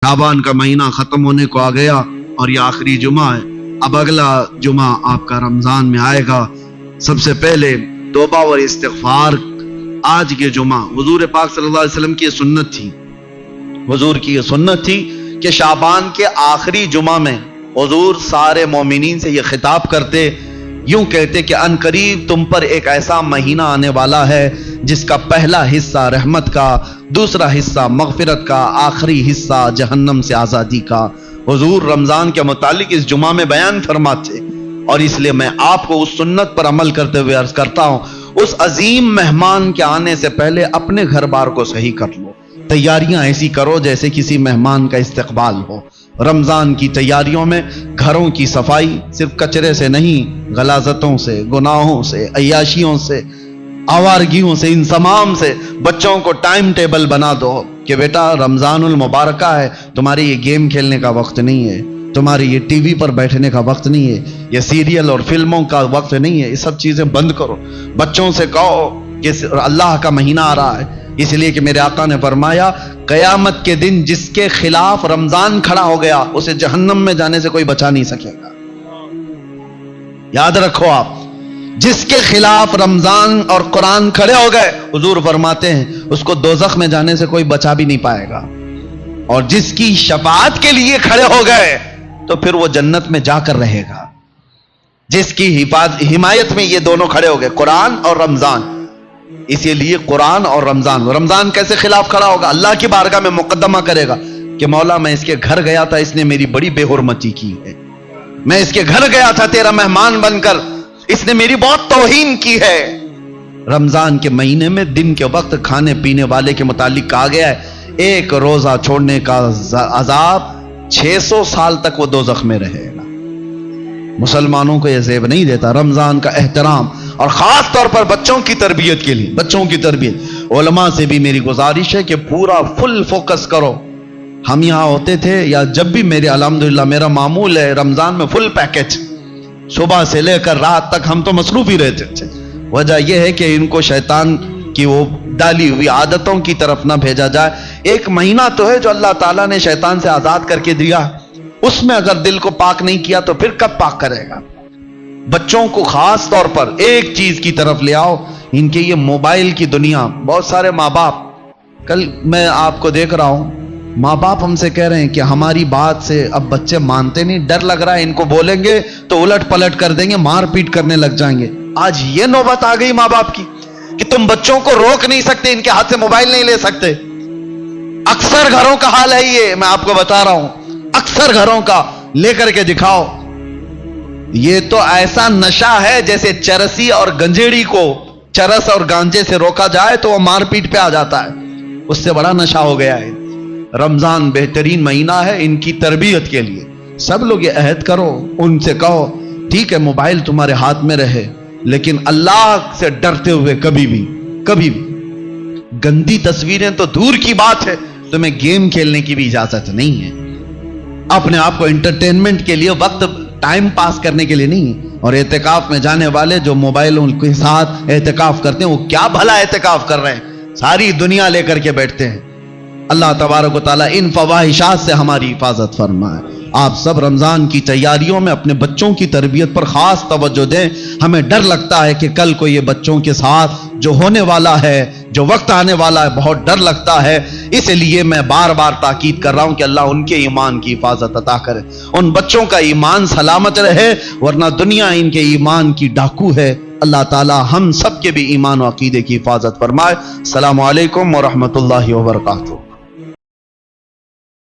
शाबान का महीना खत्म होने को आ गया और ये आखिरी जुमा है। अब अगला जुमा आपका रमजान में आएगा। सबसे पहले तौबा और इस्तिग़फ़ार। आज के जुमा हुजूर पाक सल्लल्लाहु अलैहि वसल्लम की सुन्नत थी, हुजूर की ये सुन्नत थी कि शाबान के आखिरी जुमा में हुजूर सारे मोमिनीन से ये खिताब करते, यूं कहते कि अनकरीब तुम पर एक ऐसा महीना आने वाला है जिसका पहला हिस्सा रहमत का, दूसरा हिस्सा मगफिरत का, आखिरी हिस्सा जहन्नम से आज़ादी का। हुजूर रमजान के मुतालिक इस जुमा में बयान फरमाते, और इसलिए मैं आपको उस सुन्नत पर अमल करते हुए अर्ज करता हूं, उस अजीम मेहमान के आने से पहले अपने घर बार को सही कर लो। तैयारियां ऐसी करो जैसे किसी मेहमान का इस्तकबाल हो। रमजान की तैयारियों में घरों की सफाई सिर्फ कचरे से नहीं, गलाजतों से, गुनाहों से, अय्याशियों से, आवारगियों से, इन तमाम से बच्चों को टाइम टेबल बना दो कि बेटा रमजानुल मुबारका है, तुम्हारे ये गेम खेलने का वक्त नहीं है, तुम्हारे ये टीवी पर बैठने का वक्त नहीं है, ये सीरियल और फिल्मों का वक्त नहीं है, ये सब चीजें बंद करो। बच्चों से कहो कि अल्लाह का महीना आ रहा है, इसलिए कि मेरे आका ने फरमाया कयामत के दिन जिसके खिलाफ रमजान खड़ा हो गया उसे जहन्नम में जाने से कोई बचा नहीं सकेगा। याद रखो आप, जिसके खिलाफ रमजान और कुरान खड़े हो गए, हुजूर फरमाते हैं उसको दोज़ख में जाने से कोई बचा भी नहीं पाएगा, और जिसकी शफाअत के लिए खड़े हो गए तो फिर वो जन्नत में जाकर रहेगा। जिसकी हिमायत में ये दोनों खड़े हो गए, कुरान और रमजान, इसीलिए कुरान और रमजान। रमजान कैसे खिलाफ खड़ा होगा? अल्लाह की बारगाह में मुकद्दमा करेगा कि मौला मैं इसके घर गया था, इसने मेरी बड़ी बेहुरमती की है, मैं इसके घर गया था तेरा मेहमान बनकर, इसने मेरी बहुत तौहीन की है। रमजान के महीने में दिन के वक्त खाने पीने वाले के मुतालिक कहा गया है एक रोजा छोड़ने का अजाब 600 साल तक वो दोज़ख में रहेगा। मुसलमानों को यह ज़ेब नहीं देता रमजान का एहतराम, और खास तौर पर बच्चों की तरबियत के लिए, बच्चों की तरबियत। उलमा से भी मेरी गुजारिश है कि पूरा फुल फोकस करो। हम यहाँ होते थे या जब भी मेरे अल्हम्दुलिल्लाह मेरा मामूल है रमजान में फुल पैकेज, सुबह से लेकर रात तक हम तो मसरूफ ही रहते थे। वजह यह है कि इनको शैतान की वो डाली हुई आदतों की तरफ ना भेजा जाए। एक महीना तो है जो अल्लाह ताला ने शैतान से आजाद करके दिया, उसमें अगर दिल को पाक नहीं किया तो फिर कब पाक करेगा? बच्चों को खास तौर पर एक चीज की तरफ ले आओ, इनके ये मोबाइल की दुनिया। बहुत सारे माँ बाप, कल मैं आपको देख रहा हूं, माँ बाप हमसे कह रहे हैं कि हमारी बात से अब बच्चे मानते नहीं, डर लग रहा है इनको बोलेंगे तो उलट पलट कर देंगे, मार पीट करने लग जाएंगे। आज ये नौबत आ गई माँ बाप की कि तुम बच्चों को रोक नहीं सकते, इनके हाथ से मोबाइल नहीं ले सकते। अक्सर घरों का हाल है ये, मैं आपको बता रहा हूं, अक्सर घरों का। लेकर के दिखाओ, ये तो ऐसा नशा है जैसे चरसी और गंजेड़ी को चरस और गांजे से रोका जाए तो वो मारपीट पे आ जाता है, उससे बड़ा नशा हो गया है। रमजान बेहतरीन महीना है इनकी तरबियत के लिए। सब लोग ये अहद करो, उनसे कहो ठीक है मोबाइल तुम्हारे हाथ में रहे, लेकिन अल्लाह से डरते हुए कभी भी गंदी तस्वीरें तो दूर की बात है, तुम्हें गेम खेलने की भी इजाजत नहीं है। अपने आप को एंटरटेनमेंट के लिए, वक्त टाइम पास करने के लिए नहीं। और एहतिकाफ में जाने वाले जो मोबाइलों के साथ एहतिकाफ करते हैं वो क्या भला एहतिकाफ कर रहे हैं, सारी दुनिया लेकर के बैठते हैं। अल्लाह तबारक व तआला इन फवाहिशात से हमारी हिफाजत फरमाए। आप सब रमजान की तैयारियों में अपने बच्चों की तरबियत पर खास तवज्जो दें। हमें डर लगता है कि कल को ये बच्चों के साथ जो होने वाला है, जो वक्त आने वाला है, बहुत डर लगता है। इसलिए मैं बार बार ताकीद कर रहा हूं कि अल्लाह उनके ईमान की हिफाजत अता करे, उन बच्चों का ईमान सलामत रहे, वरना दुनिया इनके ईमान की डाकू है। अल्लाह ताला हम सब के भी ईमान व अकीदे की हिफाजत फरमाए। अस्सलामु अलैकुम व रहमतुल्लाहि व बरकातुहू।